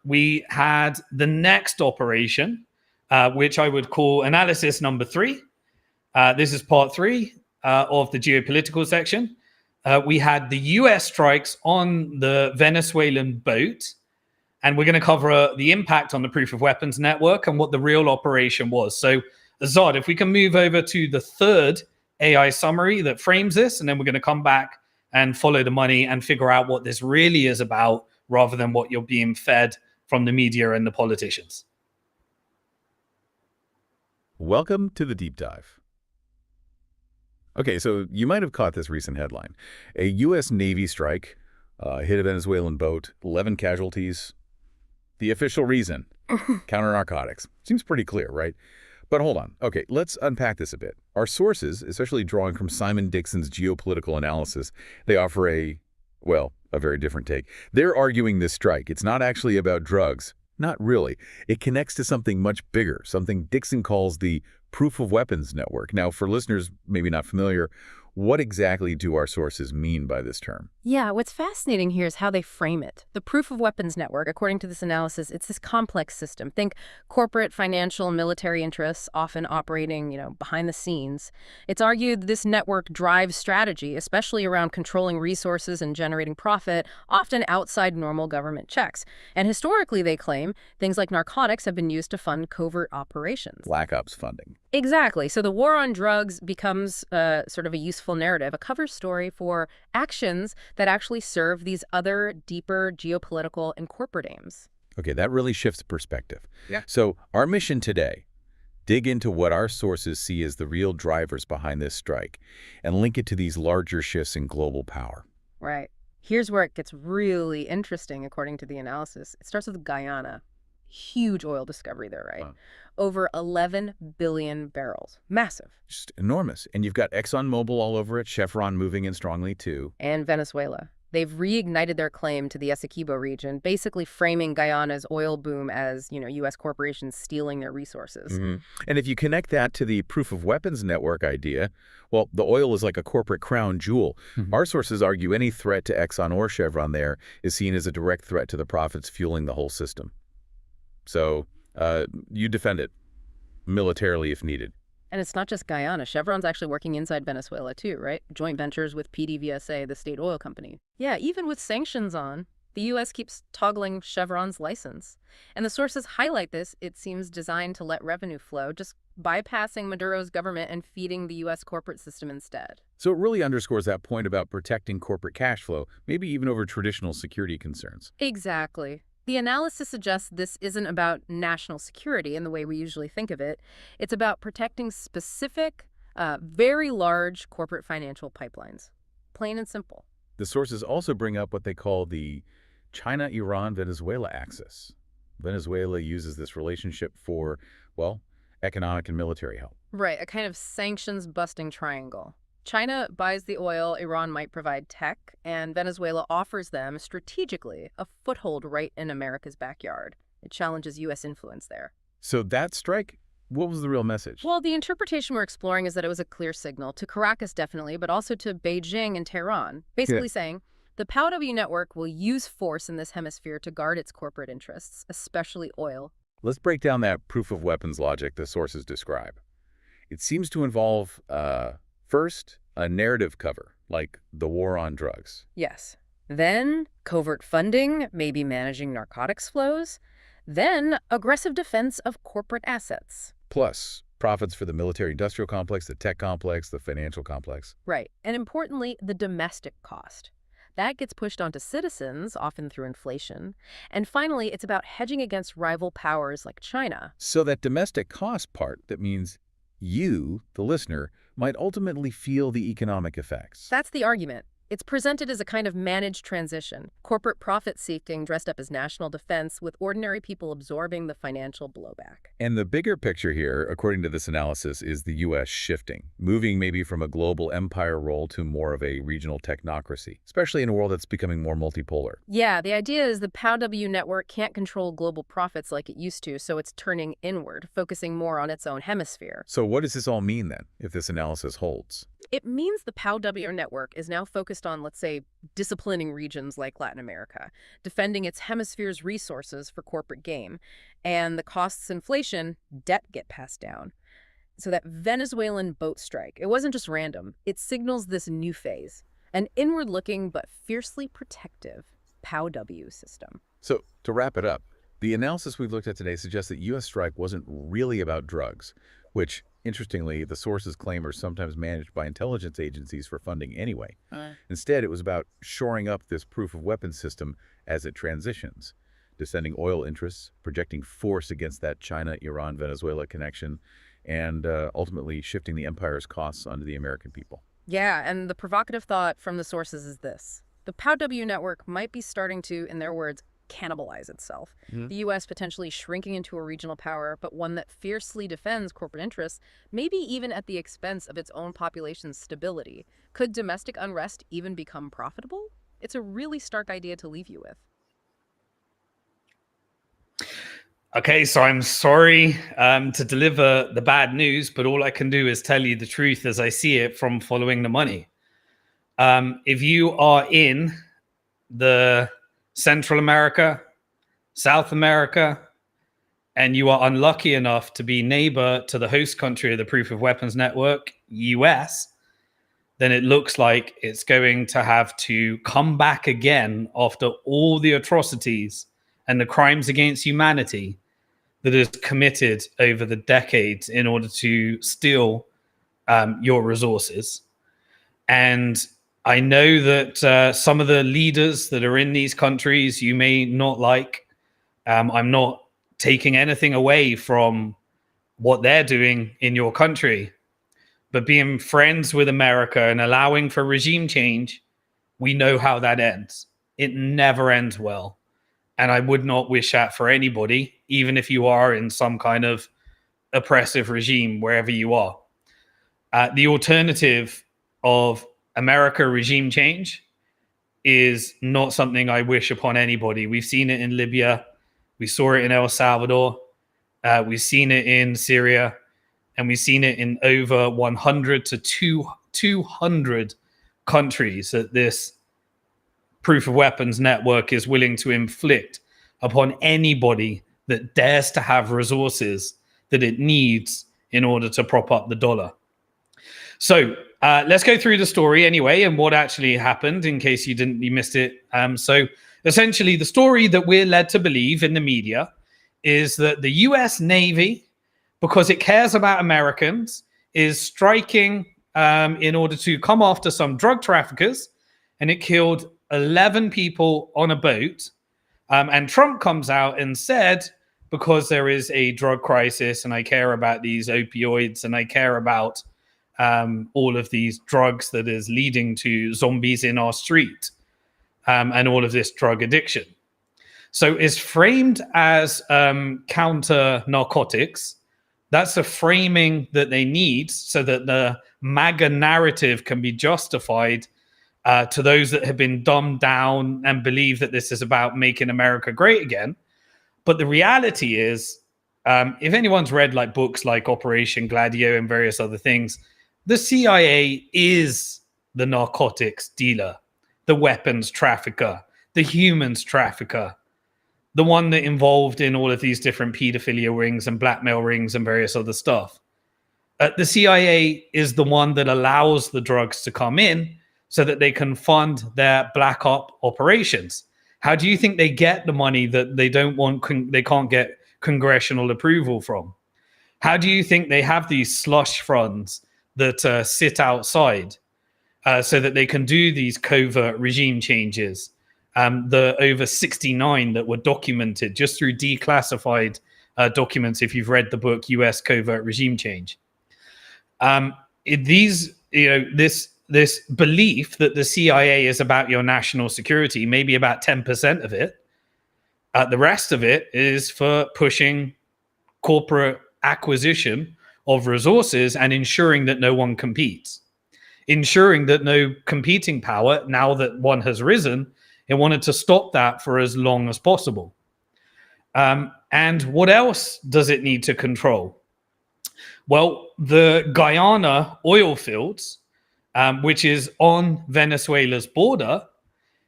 we had the next operation, which I would call analysis number 3. This is part 3 of the geopolitical section. We had the US strikes on the Venezuelan boat, and we're going to cover the impact on the proof of weapons network and what the real operation was. So, Azad, if we can move over to the third AI summary that frames this, and then we're going to come back and follow the money and figure out what this really is about rather than what you're being fed from the media and the politicians. Welcome to the deep dive. Okay, so you might have caught this recent headline. A U.S. Navy strike hit a Venezuelan boat, 11 casualties. The official reason, counter-narcotics. Seems pretty clear, right? But hold on. Okay, let's unpack this a bit. Our sources, especially drawing from Simon Dixon's geopolitical analysis, they offer a very different take. They're arguing this strike. It's not actually about drugs. Not really. It connects to something much bigger, something Dixon calls the proof of weapons network. Now, for listeners maybe not familiar, what exactly do our sources mean by this term? Yeah, what's fascinating here is how they frame it. The proof of weapons network, according to this analysis, it's this complex system. Think corporate, financial, military interests, often operating, behind the scenes. It's argued this network drives strategy, especially around controlling resources and generating profit, often outside normal government checks. And historically, they claim, things like narcotics have been used to fund covert operations. Black Ops funding. Exactly. So the war on drugs becomes sort of a useful narrative, a cover story for actions that actually serve these other deeper geopolitical and corporate aims. Okay, that really shifts perspective. Yeah. So our mission today, dig into what our sources see as the real drivers behind this strike and link it to these larger shifts in global power. Right. Here's where it gets really interesting, according to the analysis. It starts with Guyana. Huge oil discovery there, right? Wow. Over 11 billion barrels. Massive. Just enormous. And you've got Exxon Mobil all over it, Chevron moving in strongly too. And Venezuela. They've reignited their claim to the Essequibo region, basically framing Guyana's oil boom as, U.S. corporations stealing their resources. Mm-hmm. And if you connect that to the proof of weapons network idea, well, the oil is like a corporate crown jewel. Mm-hmm. Our sources argue any threat to Exxon or Chevron there is seen as a direct threat to the profits fueling the whole system. So you defend it militarily if needed. And it's not just Guyana. Chevron's actually working inside Venezuela too, right? Joint ventures with PDVSA, the state oil company. Yeah, even with sanctions on, the U.S. keeps toggling Chevron's license. And the sources highlight this. It seems designed to let revenue flow, just bypassing Maduro's government and feeding the U.S. corporate system instead. So it really underscores that point about protecting corporate cash flow, maybe even over traditional security concerns. Exactly. The analysis suggests this isn't about national security in the way we usually think of it. It's about protecting specific, very large corporate financial pipelines. Plain and simple. The sources also bring up what they call the China-Iran-Venezuela axis. Venezuela uses this relationship for, economic and military help. Right, a kind of sanctions-busting triangle. China buys the oil, Iran might provide tech, and Venezuela offers them, strategically, a foothold right in America's backyard. It challenges U.S. influence there. So that strike, what was the real message? Well, the interpretation we're exploring is that it was a clear signal, to Caracas definitely, but also to Beijing and Tehran, basically saying the POW Network will use force in this hemisphere to guard its corporate interests, especially oil. Let's break down that proof of weapons logic the sources describe. It seems to involve, first, a narrative cover, like the war on drugs. Yes. Then covert funding, maybe managing narcotics flows. Then aggressive defense of corporate assets. Plus, profits for the military-industrial complex, the tech complex, the financial complex. Right. And importantly, the domestic cost. That gets pushed onto citizens, often through inflation. And finally, it's about hedging against rival powers like China. So that domestic cost part, that means you, the listener, might ultimately feel the economic effects. That's the argument. It's presented as a kind of managed transition, corporate profit-seeking dressed up as national defense, with ordinary people absorbing the financial blowback. And the bigger picture here, according to this analysis, is the U.S. shifting, moving maybe from a global empire role to more of a regional technocracy, especially in a world that's becoming more multipolar. Yeah, the idea is the POW network can't control global profits like it used to, so it's turning inward, focusing more on its own hemisphere. So what does this all mean then, if this analysis holds? It means the POW network is now focused on, let's say, disciplining regions like Latin America, defending its hemisphere's resources for corporate gain, and the costs inflation, debt get passed down. So that Venezuelan boat strike, it wasn't just random. It signals this new phase, an inward-looking but fiercely protective POW system. So, to wrap it up, the analysis we've looked at today suggests that U.S. strike wasn't really about drugs, which, interestingly, the sources claim are sometimes managed by intelligence agencies for funding anyway. Instead, it was about shoring up this proof of weapons system as it transitions, defending oil interests, projecting force against that China-Iran-Venezuela connection, and ultimately shifting the empire's costs onto the American people. Yeah, and the provocative thought from the sources is this. The POW network might be starting to, in their words, cannibalize itself. The U.S. potentially shrinking into a regional power, but one that fiercely defends corporate interests, maybe even at the expense of its own population's stability. Could domestic unrest even become profitable? It's a really stark idea to leave you with. Okay, so I'm sorry to deliver the bad news, but all I can do is tell you the truth as I see it from following the money. If you are in the Central America, South America, and you are unlucky enough to be neighbor to the host country of the Proof of Weapons Network, US, then it looks like it's going to have to come back again after all the atrocities and the crimes against humanity that is committed over the decades in order to steal your resources. And I know that some of the leaders that are in these countries you may not like. I'm not taking anything away from what they're doing in your country. But being friends with America and allowing for regime change, we know how that ends. It never ends well. And I would not wish that for anybody, even if you are in some kind of oppressive regime, wherever you are. The alternative of America regime change is not something I wish upon anybody. We've seen it in Libya. We saw it in El Salvador. We've seen it in Syria. And we've seen it in over 100 to 200 countries that this proof of weapons network is willing to inflict upon anybody that dares to have resources that it needs in order to prop up the dollar. So let's go through the story anyway and what actually happened in case you missed it. So essentially the story that we're led to believe in the media is that the US Navy, because it cares about Americans, is striking in order to come after some drug traffickers, and it killed 11 people on a boat. And Trump comes out and said, because there is a drug crisis and I care about these opioids and I care about all of these drugs that is leading to zombies in our street and all of this drug addiction. So it's framed as counter-narcotics. That's the framing that they need so that the MAGA narrative can be justified to those that have been dumbed down and believe that this is about making America great again. But the reality is, if anyone's read like books like Operation Gladio and various other things, the CIA is the narcotics dealer, the weapons trafficker, the humans trafficker, the one that involved in all of these different pedophilia rings and blackmail rings and various other stuff. The CIA is the one that allows the drugs to come in so that they can fund their black op operations. How do you think they get the money that they they can't get congressional approval from? How do you think they have these slush funds that sit outside so that they can do these covert regime changes? The over 69 that were documented just through declassified documents, if you've read the book US Covert Regime Change. This belief that the CIA is about your national security, maybe about 10% of it. The rest of it is for pushing corporate acquisition of resources and ensuring that no one competes. Ensuring that no competing power, now that one has risen, it wanted to stop that for as long as possible. And what else does it need to control? Well, the Guyana oil fields which is on Venezuela's border,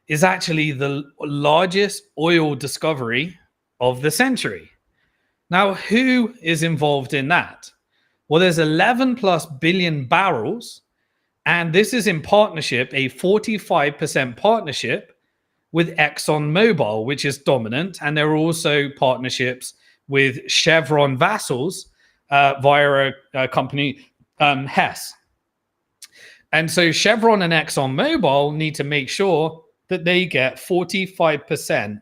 is actually the largest oil discovery of the century. Now, who is involved in that? Well, there's 11 plus billion barrels, and this is in partnership, a 45% partnership with Exxon Mobil, which is dominant, and there are also partnerships with Chevron vassals via a company, Hess. And so Chevron and Exxon Mobil need to make sure that they get 45%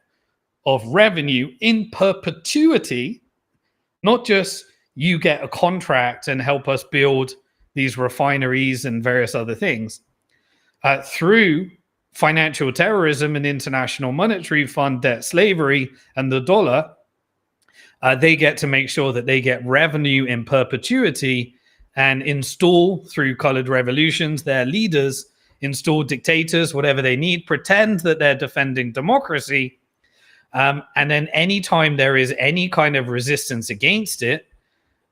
of revenue in perpetuity, not just you get a contract and help us build these refineries and various other things. Through financial terrorism and international monetary fund debt slavery and the dollar, they get to make sure that they get revenue in perpetuity and install, through colored revolutions, their leaders, install dictators, whatever they need, pretend that they're defending democracy. And then anytime there is any kind of resistance against it,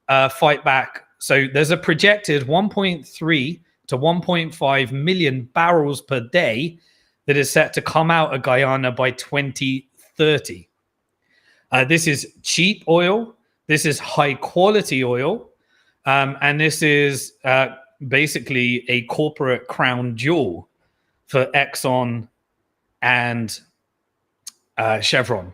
fight back. So there's a projected 1.3 to 1.5 million barrels per day that is set to come out of Guyana by 2030. This is cheap oil. This is high quality oil. And this is basically a corporate crown jewel for Exxon and Chevron.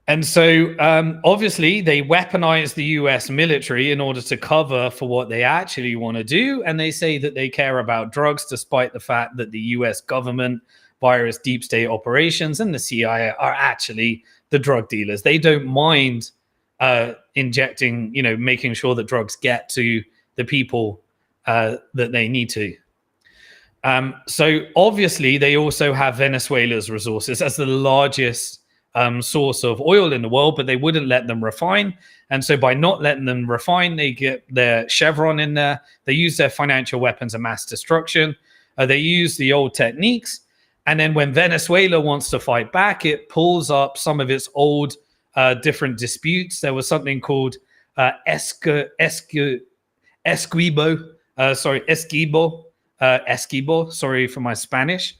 And so obviously they weaponize the US military in order to cover for what they actually want to do. And they say that they care about drugs, despite the fact that the US government, via its deep state operations and the CIA, are actually the drug dealers. They don't mind injecting, making sure that drugs get to the people that they need to. So obviously they also have Venezuela's resources as the largest source of oil in the world, but they wouldn't let them refine. And so by not letting them refine, they get their Chevron in there. They use their financial weapons of mass destruction. They use the old techniques. And then when Venezuela wants to fight back, it pulls up some of its old different disputes. There was something called Esquibo, sorry for my Spanish.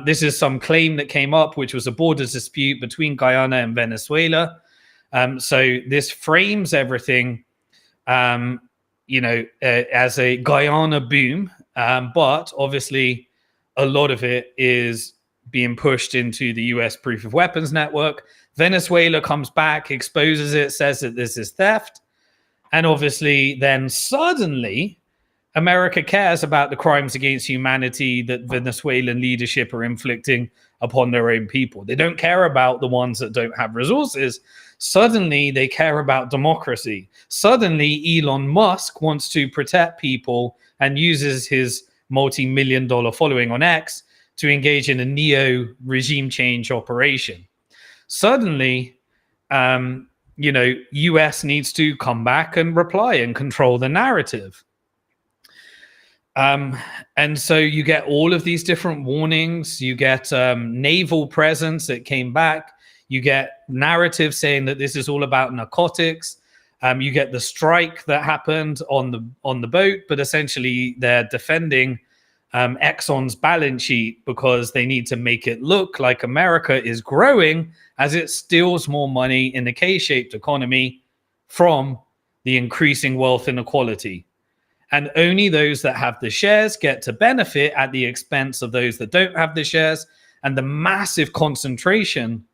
This is some claim that came up, which was a border dispute between Guyana and Venezuela. So this frames everything, as a Guyana boom. But obviously, a lot of it is being pushed into the US proof of weapons network. Venezuela comes back, exposes it, says that this is theft. And obviously, then suddenly, America cares about the crimes against humanity that Venezuelan leadership are inflicting upon their own people. They don't care about the ones that don't have resources. Suddenly, they care about democracy. Suddenly, Elon Musk wants to protect people and uses his multi-million-dollar following on X to engage in a neo-regime change operation. Suddenly, US needs to come back and reply and control the narrative. And so you get all of these different warnings. You get naval presence that came back. You get narrative saying that this is all about narcotics. You get the strike that happened on the boat, but essentially they're defending Exxon's balance sheet because they need to make it look like America is growing as it steals more money in the K-shaped economy from the increasing wealth inequality. And only those that have the shares get to benefit at the expense of those that don't have the shares. And the massive concentration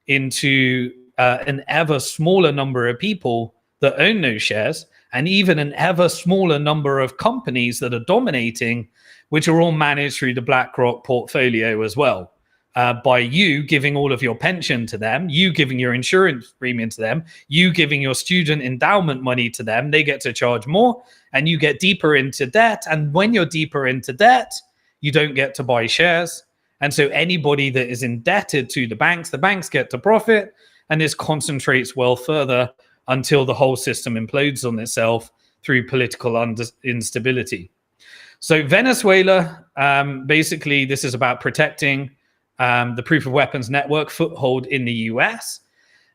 into an ever smaller number of people that own those shares, and even an ever smaller number of companies that are dominating, which are all managed through the BlackRock portfolio as well. By you giving all of your pension to them, you giving your insurance premium to them, you giving your student endowment money to them, they get to charge more and you get deeper into debt. And when you're deeper into debt, you don't get to buy shares. And so anybody that is indebted to the banks get to profit, and this concentrates wealth further until the whole system implodes on itself through political instability. So Venezuela, basically, this is about protecting the proof of weapons network foothold in the US.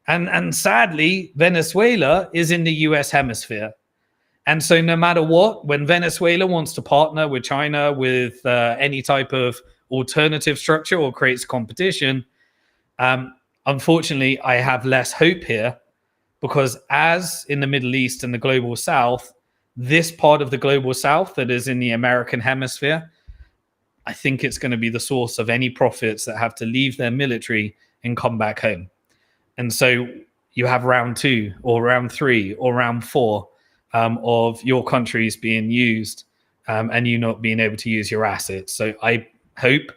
And sadly, Venezuela is in the US hemisphere. And so no matter what, when Venezuela wants to partner with China with any type of alternative structure or creates competition, unfortunately, I have less hope here, because as in the Middle East and the global South, this part of the global South that is in the American hemisphere, I think it's going to be the source of any profits that have to leave their military and come back home. And so you have round 2 or round 3 or round 4 of your countries being used and you not being able to use your assets. So I hope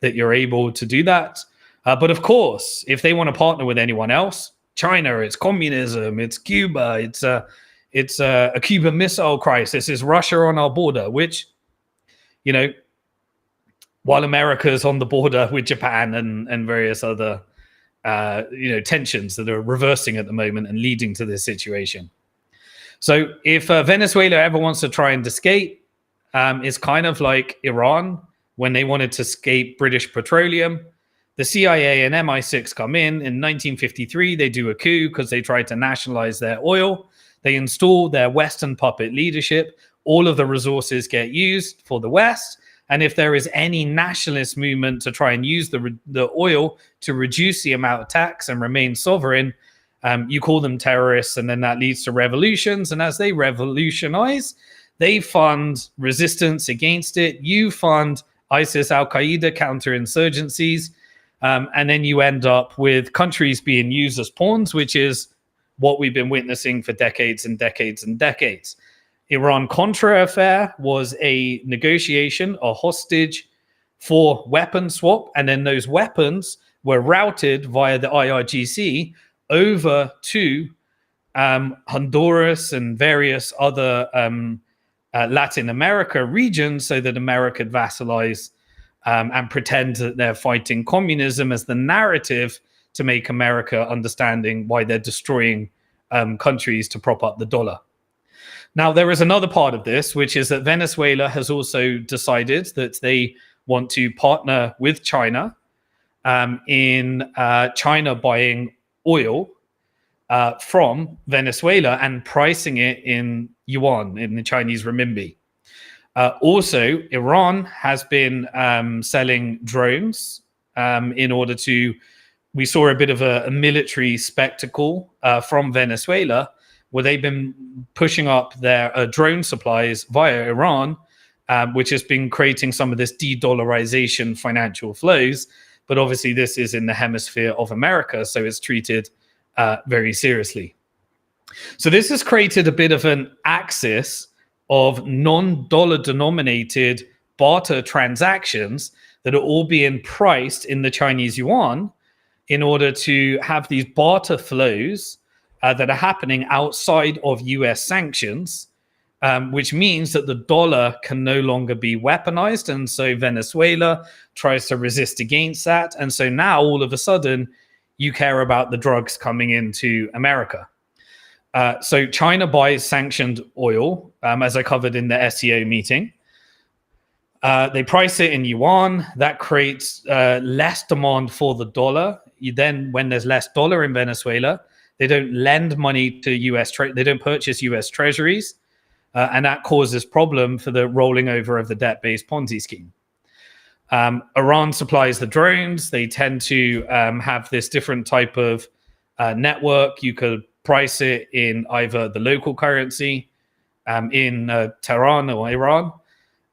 that you're able to do that. But of course, if they want to partner with anyone else, China, it's communism, it's Cuba, it's a Cuban Missile Crisis, it's Russia on our border, which, you know, while America's on the border with Japan and various other tensions that are reversing at the moment and leading to this situation. So if Venezuela ever wants to try and escape, it's kind of like Iran when they wanted to escape British petroleum. The CIA and MI6 come in 1953. They do a coup because they tried to nationalize their oil. They install their Western puppet leadership. All of the resources get used for the West. And if there is any nationalist movement to try and use the oil to reduce the amount of tax and remain sovereign, you call them terrorists, and then that leads to revolutions. And as they revolutionize, they fund resistance against it. You fund ISIS, Al-Qaeda, counterinsurgencies. And then you end up with countries being used as pawns, which is what we've been witnessing for decades and decades and decades. Iran-Contra affair was a negotiation, a hostage for weapon swap, and then those weapons were routed via the IRGC over to Honduras and various other Latin America regions so that America could vassalize and pretend that they're fighting communism as the narrative to make America understanding why they're destroying countries to prop up the dollar. Now, there is another part of this, which is that Venezuela has also decided that they want to partner with China in China buying oil from Venezuela and pricing it in yuan, in the Chinese renminbi. Also, Iran has been selling drones in order to, we saw a bit of a military spectacle from Venezuela, where they've been pushing up their drone supplies via Iran, which has been creating some of this de-dollarization financial flows. But obviously this is in the hemisphere of America, so it's treated very seriously. So this has created a bit of an axis of non-dollar denominated barter transactions that are all being priced in the Chinese yuan in order to have these barter flows that are happening outside of US sanctions, which means that the dollar can no longer be weaponized. And so Venezuela tries to resist against that. And so now all of a sudden you care about the drugs coming into America. So China buys sanctioned oil, as I covered in the SEO meeting. They price it in yuan. That creates less demand for the dollar. Then when there's less dollar in Venezuela, they don't lend money to US they don't purchase US treasuries. And that causes problem for the rolling over of the debt-based Ponzi scheme. Iran supplies the drones. They tend to have this different type of network. You could price it in either the local currency in Tehran or Iran.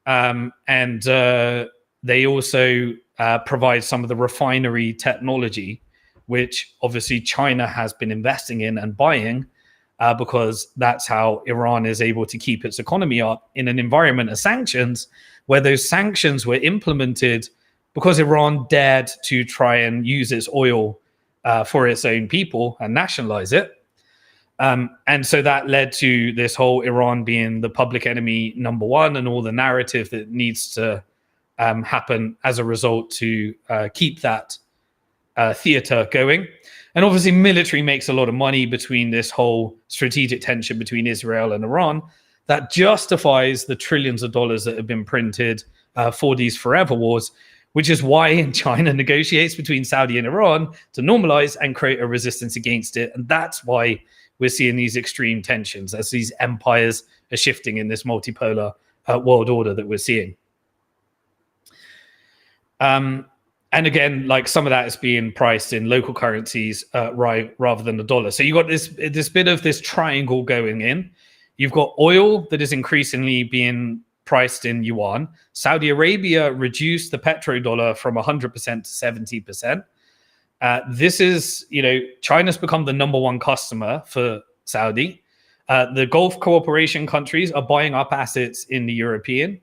And they also provide some of the refinery technology, which obviously China has been investing in and buying because that's how Iran is able to keep its economy up in an environment of sanctions, where those sanctions were implemented because Iran dared to try and use its oil for its own people and nationalize it. And so that led to this whole Iran being the public enemy number one and all the narrative that needs to happen as a result to keep that theater going. And obviously military makes a lot of money between this whole strategic tension between Israel and Iran that justifies the trillions of dollars that have been printed for these forever wars, which is why China negotiates between Saudi and Iran to normalize and create a resistance against it. And that's why we're seeing these extreme tensions as these empires are shifting in this multipolar world order that we're seeing. And again, like some of that is being priced in local currencies rather than the dollar. So you've got this bit of this triangle going in. You've got oil that is increasingly being priced in yuan. Saudi Arabia reduced the petrodollar from 100% to 70%. This is, China's become the number one customer for Saudi. The Gulf cooperation countries are buying up assets in the European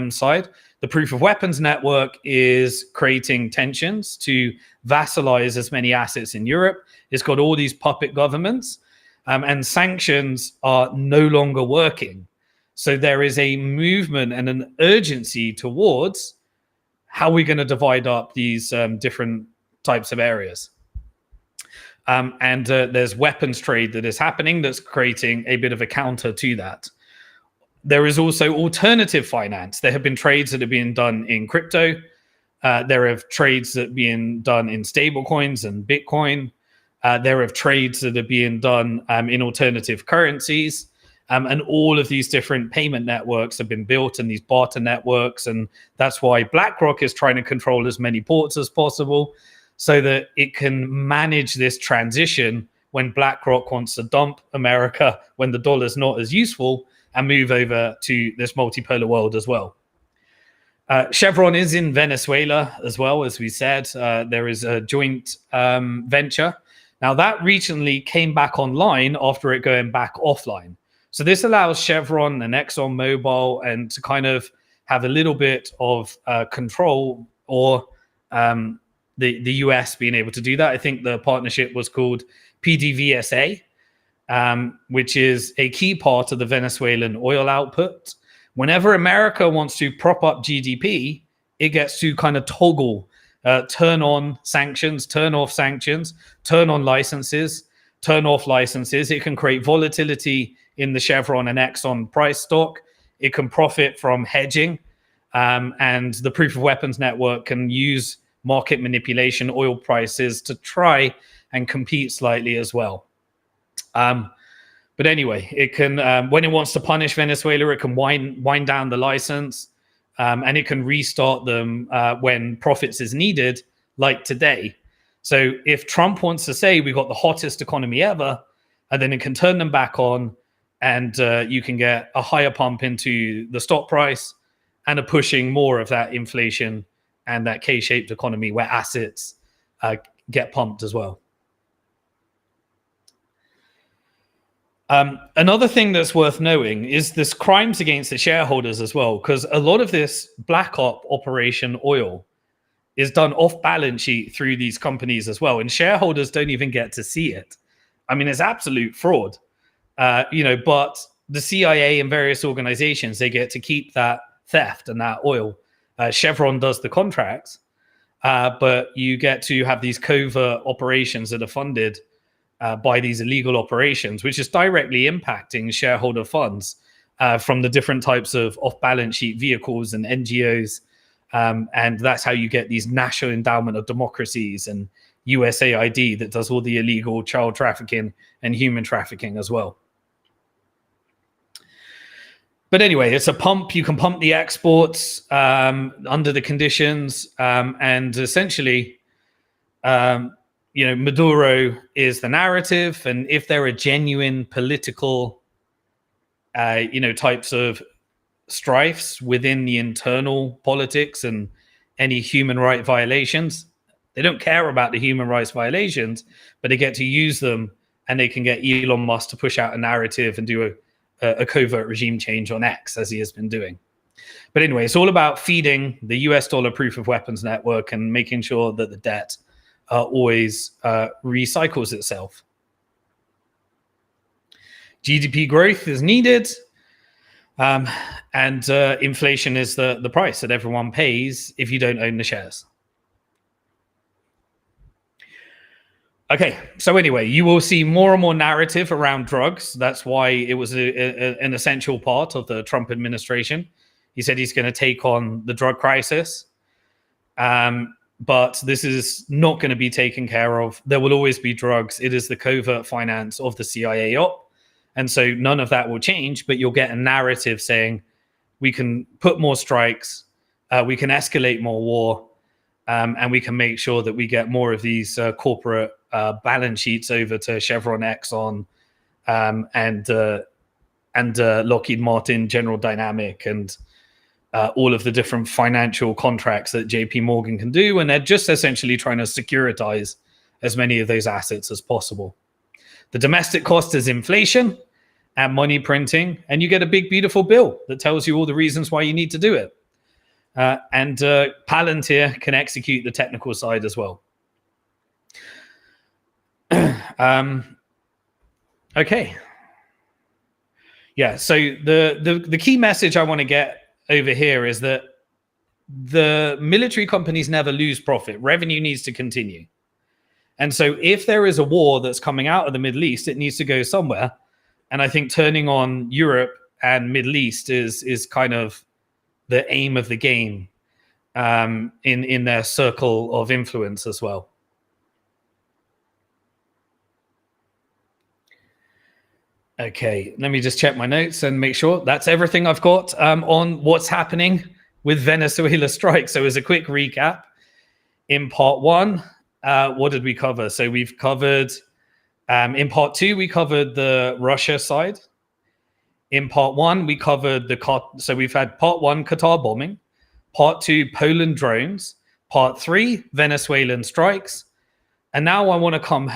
side. The proof of weapons network is creating tensions to vassalize as many assets in Europe. It's got all these puppet governments, and sanctions are no longer working. So there is a movement and an urgency towards how we're going to divide up these different types of areas. And there's weapons trade that is happening that's creating a bit of a counter to that. There is also alternative finance. There have been trades that are being done in crypto. There are trades that are being done in stable coins and Bitcoin. There are trades that are being done in alternative currencies. And all of these different payment networks have been built, and these barter networks. And that's why BlackRock is trying to control as many ports as possible so that it can manage this transition when BlackRock wants to dump America, when the dollar's not as useful, and move over to this multipolar world as well. Chevron is in Venezuela as well, as we said. There is a joint venture. Now, that recently came back online after it going back offline. So this allows Chevron and Exxon Mobil and to kind of have a little bit of control, or the US being able to do that. I think the partnership was called PDVSA, which is a key part of the Venezuelan oil output. Whenever America wants to prop up GDP, it gets to kind of toggle, turn on sanctions, turn off sanctions, turn on licenses, turn off licenses. It can create volatility in the Chevron and Exxon price stock. It can profit from hedging. And the proof of weapons network can use market manipulation, oil prices, to try and compete slightly as well. But anyway, it can, when it wants to punish Venezuela, it can wind down the license, and it can restart them when profits is needed, like today. So if Trump wants to say we got the hottest economy ever, and then it can turn them back on, and you can get a higher pump into the stock price and a pushing more of that inflation and that K-shaped economy where assets get pumped as well. Another thing that's worth knowing is this crimes against the shareholders as well, because a lot of this black op operation oil is done off balance sheet through these companies as well, and shareholders don't even get to see it. I mean, it's absolute fraud, but the CIA and various organizations, they get to keep that theft and that oil. Chevron does the contracts, but you get to have these covert operations that are funded by these illegal operations, which is directly impacting shareholder funds from the different types of off-balance sheet vehicles and NGOs. And that's how you get these National Endowment of Democracies and USAID that does all the illegal child trafficking and human trafficking as well. But anyway, it's a pump. You can pump the exports under the conditions. And essentially, Maduro is the narrative. And if there are genuine political, types of strifes within the internal politics and any human right violations, they don't care about the human rights violations, but they get to use them, and they can get Elon Musk to push out a narrative and do a covert regime change on X, as he has been doing. But anyway, it's all about feeding the US dollar proof of weapons network and making sure that the debt always recycles itself. GDP growth is needed, and inflation is the price that everyone pays if you don't own the shares. Okay, so anyway, you will see more and more narrative around drugs. That's why it was an essential part of the Trump administration. He said he's going to take on the drug crisis. but this is not going to be taken care of. There will always be drugs. It is the covert finance of the CIA op. And so none of that will change, but you'll get a narrative saying we can put more strikes, we can escalate more war, and we can make sure that we get more of these corporate balance sheets over to Chevron, Exxon, and Lockheed Martin, General Dynamic, and all of the different financial contracts that JP Morgan can do. And they're just essentially trying to securitize as many of those assets as possible. The domestic cost is inflation and money printing, and you get a big, beautiful bill that tells you all the reasons why you need to do it. And Palantir can execute the technical side as well. Okay. Yeah, so the key message I want to get over here is that the military companies never lose profit. Revenue needs to continue. And so if there is a war that's coming out of the Middle East, it needs to go somewhere. And I think turning on Europe and Middle East is kind of the aim of the game in their circle of influence as well. Okay, let me just check my notes and make sure that's everything I've got on what's happening with Venezuela strikes. So as a quick recap, in part one, what did we cover? So we've covered, in part two, we covered the Russia side. In part one, we covered so we've had part one, Qatar bombing, part two, Poland drones, part three, Venezuelan strikes. And now I want to come